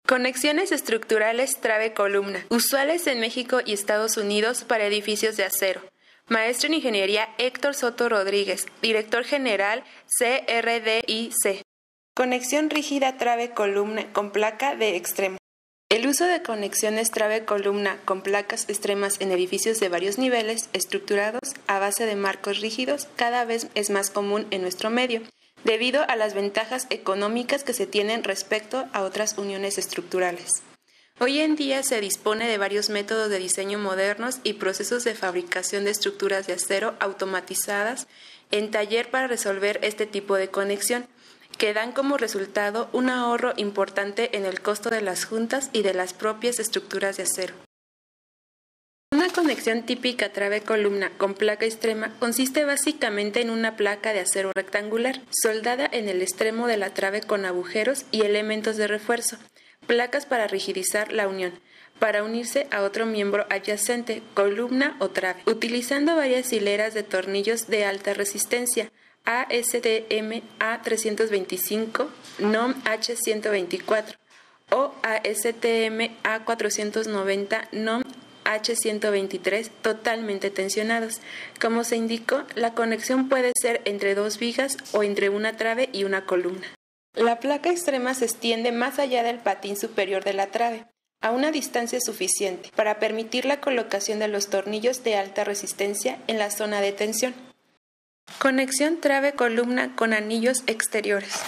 Conexiones estructurales trave-columna, usuales en México y Estados Unidos para edificios de acero. Maestro en Ingeniería Héctor Soto Rodríguez, Director General CRDIC. Conexión rígida trave-columna con placa de extremo. El uso de conexiones trave-columna con placas extremas en edificios de varios niveles, estructurados a base de marcos rígidos, cada vez es más común en nuestro medio, debido a las ventajas económicas que se tienen respecto a otras uniones estructurales. Hoy en día se dispone de varios métodos de diseño modernos y procesos de fabricación de estructuras de acero automatizadas en taller para resolver este tipo de conexión, que dan como resultado un ahorro importante en el costo de las juntas y de las propias estructuras de acero. Una conexión típica trave-columna con placa extrema consiste básicamente en una placa de acero rectangular, soldada en el extremo de la trave con agujeros y elementos de refuerzo, placas para rigidizar la unión, para unirse a otro miembro adyacente, columna o trave, utilizando varias hileras de tornillos de alta resistencia, ASTM A325, NOM H124 o ASTM A490, NOM H123 totalmente tensionados. Como se indicó, la conexión puede ser entre dos vigas o entre una trave y una columna. La placa extrema se extiende más allá del patín superior de la trave, a una distancia suficiente para permitir la colocación de los tornillos de alta resistencia en la zona de tensión. Conexión trave-columna con anillos exteriores.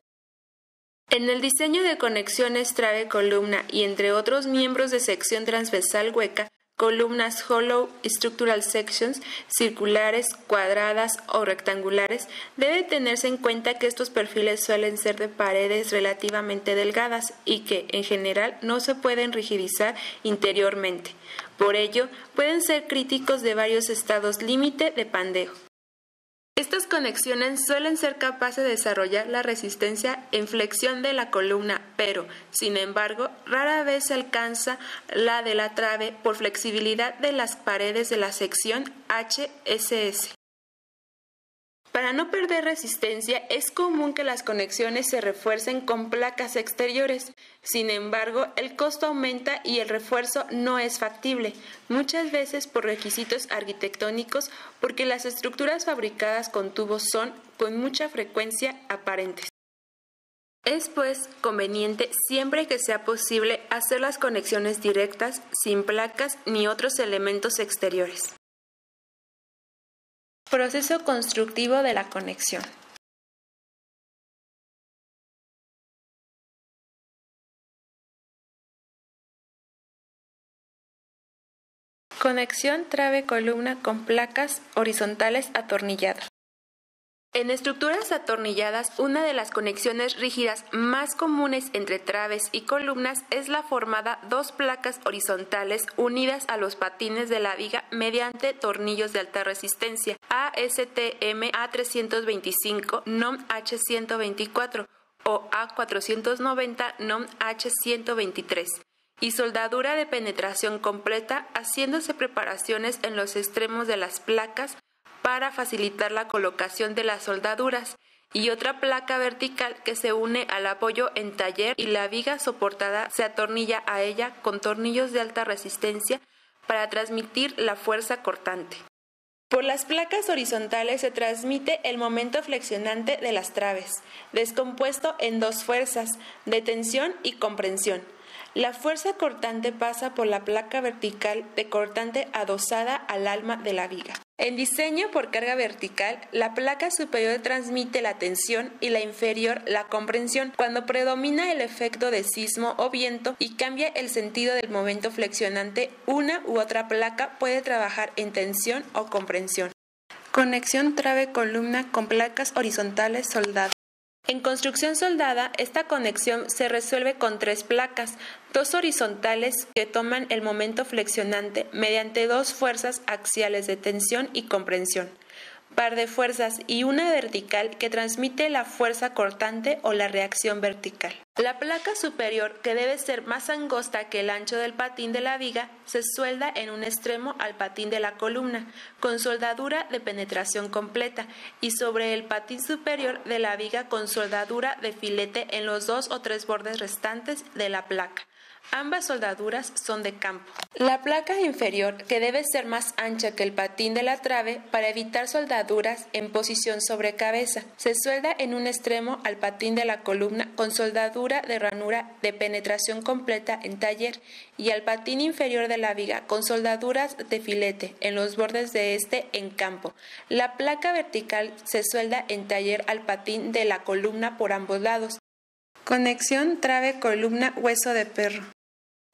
En el diseño de conexiones trave-columna y entre otros miembros de sección transversal hueca, columnas hollow structural sections, circulares, cuadradas o rectangulares, debe tenerse en cuenta que estos perfiles suelen ser de paredes relativamente delgadas y que, en general, no se pueden rigidizar interiormente. Por ello, pueden ser críticos de varios estados límite de pandeo. Estas conexiones suelen ser capaces de desarrollar la resistencia en flexión de la columna, pero, sin embargo, rara vez se alcanza la de la trave por flexibilidad de las paredes de la sección HSS. Para no perder resistencia, es común que las conexiones se refuercen con placas exteriores. Sin embargo, el costo aumenta y el refuerzo no es factible, muchas veces por requisitos arquitectónicos, porque las estructuras fabricadas con tubos son, con mucha frecuencia, aparentes. Es, pues, conveniente, siempre que sea posible, hacer las conexiones directas, sin placas ni otros elementos exteriores. Proceso constructivo de la conexión. Conexión trave-columna con placas horizontales atornilladas. En estructuras atornilladas, una de las conexiones rígidas más comunes entre traves y columnas es la formada dos placas horizontales unidas a los patines de la viga mediante tornillos de alta resistencia, ASTM A325, NOM H124 o A490, NOM H123. Y soldadura de penetración completa, haciéndose preparaciones en los extremos de las placas para facilitar la colocación de las soldaduras, y otra placa vertical que se une al apoyo en taller y la viga soportada se atornilla a ella con tornillos de alta resistencia para transmitir la fuerza cortante. Por las placas horizontales se transmite el momento flexionante de las traves, descompuesto en dos fuerzas, de tensión y comprensión. La fuerza cortante pasa por la placa vertical de cortante adosada al alma de la viga. En diseño por carga vertical, la placa superior transmite la tensión y la inferior la comprensión cuando predomina el efecto de sismo o viento y cambia el sentido del momento flexionante. Una u otra placa puede trabajar en tensión o comprensión. Conexión trave-columna con placas horizontales soldadas. En construcción soldada, esta conexión se resuelve con tres placas, dos horizontales que toman el momento flexionante mediante dos fuerzas axiales de tensión y comprensión, par de fuerzas y una vertical que transmite la fuerza cortante o la reacción vertical. La placa superior, que debe ser más angosta que el ancho del patín de la viga, se suelda en un extremo al patín de la columna, con soldadura de penetración completa, y sobre el patín superior de la viga con soldadura de filete en los dos o tres bordes restantes de la placa, Ambas soldaduras son de campo. La placa inferior, que debe ser más ancha que el patín de la trave para evitar soldaduras en posición sobre cabeza, se suelda en un extremo al patín de la columna con soldadura de ranura de penetración completa en taller y al patín inferior de la viga con soldaduras de filete en los bordes de este en campo. La placa vertical se suelda en taller al patín de la columna por ambos lados. Conexión trave-columna hueso de perro.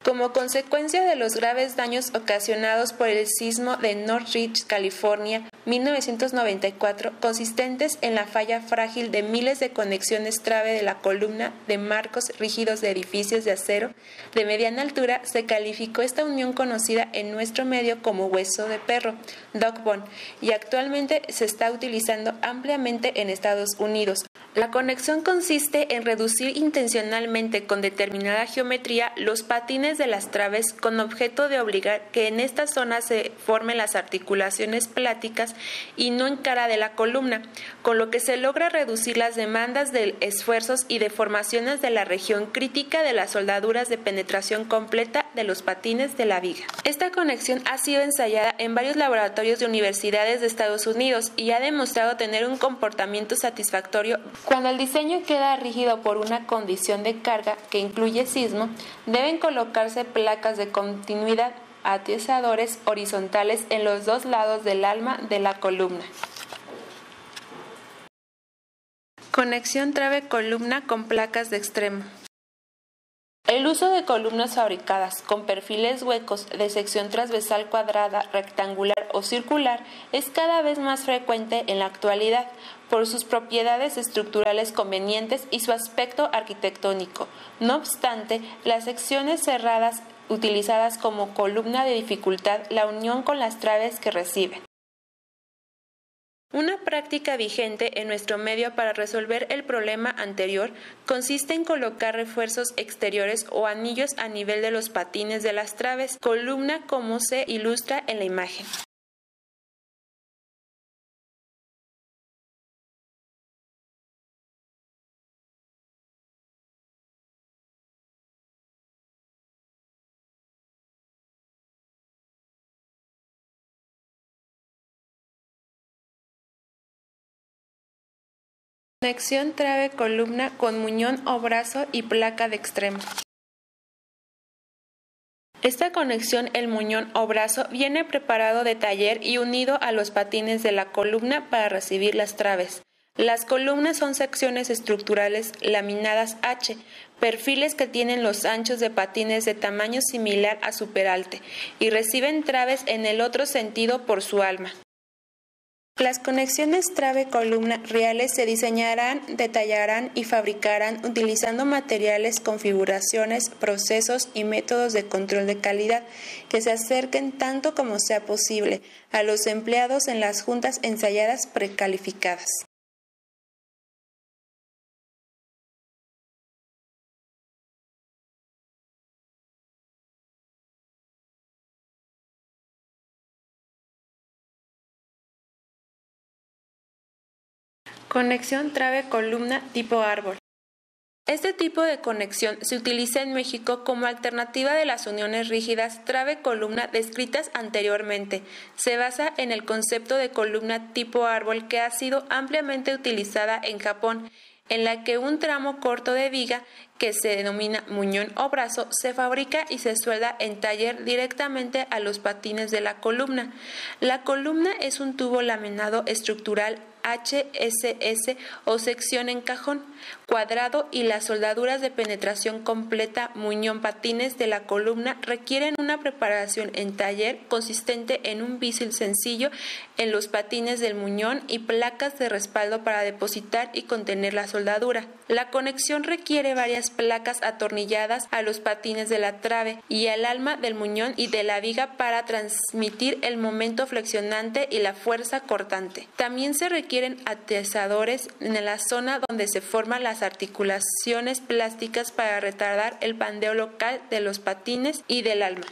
Como consecuencia de los graves daños ocasionados por el sismo de Northridge, California, 1994, consistentes en la falla frágil de miles de conexiones trave de la columna de marcos rígidos de edificios de acero de mediana altura, se calificó esta unión conocida en nuestro medio como hueso de perro, dog bone, y actualmente se está utilizando ampliamente en Estados Unidos. La conexión consiste en reducir intencionalmente con determinada geometría los patines de las traves con objeto de obligar que en esta zona se formen las articulaciones pláticas y no en cara de la columna, con lo que se logra reducir las demandas de esfuerzos y deformaciones de la región crítica de las soldaduras de penetración completa de los patines de la viga. Esta conexión ha sido ensayada en varios laboratorios de universidades de Estados Unidos y ha demostrado tener un comportamiento satisfactorio. Cuando el diseño queda rígido por una condición de carga que incluye sismo, deben colocarse placas de continuidad atiesadores horizontales en los dos lados del alma de la columna. Conexión trave-columna con placas de extremo. El uso de columnas fabricadas con perfiles huecos de sección transversal cuadrada, rectangular o circular es cada vez más frecuente en la actualidad por sus propiedades estructurales convenientes y su aspecto arquitectónico. No obstante, las secciones cerradas utilizadas como columna de dificultad la unión con las traves que reciben. Una práctica vigente en nuestro medio para resolver el problema anterior consiste en colocar refuerzos exteriores o anillos a nivel de los patines de las traves, columna como se ilustra en la imagen. Conexión trave-columna con muñón o brazo y placa de extremo. Esta conexión, el muñón o brazo, viene preparado de taller y unido a los patines de la columna para recibir las traves. Las columnas son secciones estructurales laminadas H, perfiles que tienen los anchos de patines de tamaño similar a su peralte y reciben traves en el otro sentido por su alma. Las conexiones trave-columna reales se diseñarán, detallarán y fabricarán utilizando materiales, configuraciones, procesos y métodos de control de calidad que se acerquen tanto como sea posible a los empleados en las juntas ensayadas precalificadas. Conexión trave-columna tipo árbol. Este tipo de conexión se utiliza en México como alternativa de las uniones rígidas trave-columna descritas anteriormente. Se basa en el concepto de columna tipo árbol que ha sido ampliamente utilizada en Japón, en la que un tramo corto de viga, que se denomina muñón o brazo, se fabrica y se suelda en taller directamente a los patines de la columna. La columna es un tubo laminado estructural HSS o sección en cajón, cuadrado, y las soldaduras de penetración completa muñón patines de la columna requieren una preparación en taller consistente en un bisil sencillo en los patines del muñón y placas de respaldo para depositar y contener la soldadura. La conexión requiere varias placas atornilladas a los patines de la trave y al alma del muñón y de la viga para transmitir el momento flexionante y la fuerza cortante. También se requieren atiesadores en la zona donde se forman las articulaciones plásticas para retardar el pandeo local de los patines y del alma.